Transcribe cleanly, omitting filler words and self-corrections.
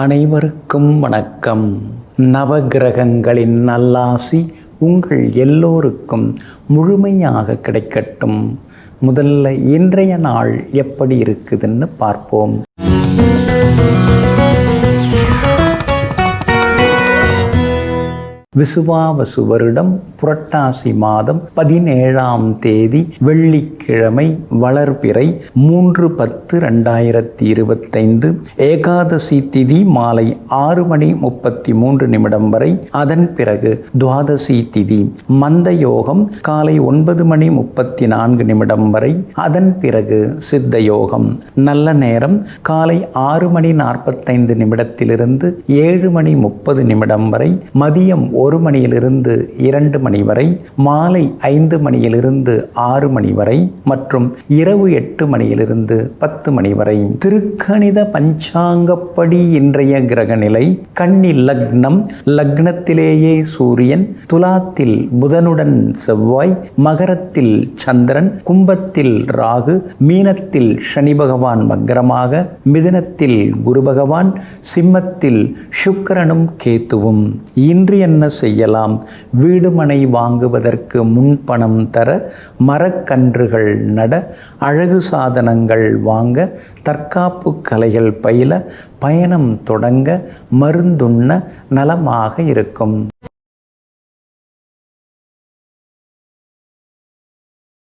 அனைவருக்கும் வணக்கம். நவகிரகங்களின் நல்லாசி உங்கள் எல்லோருக்கும் முழுமையாக கிடைக்கட்டும். முதல்ல இன்றைய நாள் எப்படி இருக்குதுன்னு பார்ப்போம். விசுவாவசு வருடம் புரட்டாசி மாதம் 17ஆம் தேதி வெள்ளிக்கிழமை வளர்பிறை 3/10/2025 ஏகாதசி திதி மாலை 6:33 வரை. அதன் பிறகு துவாதசி திதி மந்த யோகம் காலை 9:34 வரை. அதன் பிறகு சித்த யோகம். நல்ல நேரம் காலை 6:45 7:30 வரை. மதியம் 1 மணியிலிருந்து 2 மணி வரை. மாலை 5 மணியிலிருந்து 6 மணி வரை மற்றும் இரவு 8 மணியிலிருந்து 10 மணி வரை. திருக்கணித பஞ்சாங்கப்படி இன்றைய கிரக நிலை: கன்னி லக்னம், லக்னத்திலேயே சூரியன், துலாத்தில் புதனுடன் செவ்வாய், மகரத்தில் சந்திரன், கும்பத்தில் ராகு, மீனத்தில் சனி பகவான் வக்ரமாக, மிதுனத்தில் குரு பகவான், சிம்மத்தில் சுக்கிரனும் கேத்துவும். இன்று என்ன செய்யலாம்? வீடு மனை வாங்குவதற்கு முன்பணம் தர, மரக்கன்றுகள் நட, அழகு சாதனங்கள் வாங்க, தற்காப்பு கலைகள் பயில, பயணம் தொடங்க, மருந்துண்ண நலமாக இருக்கும்.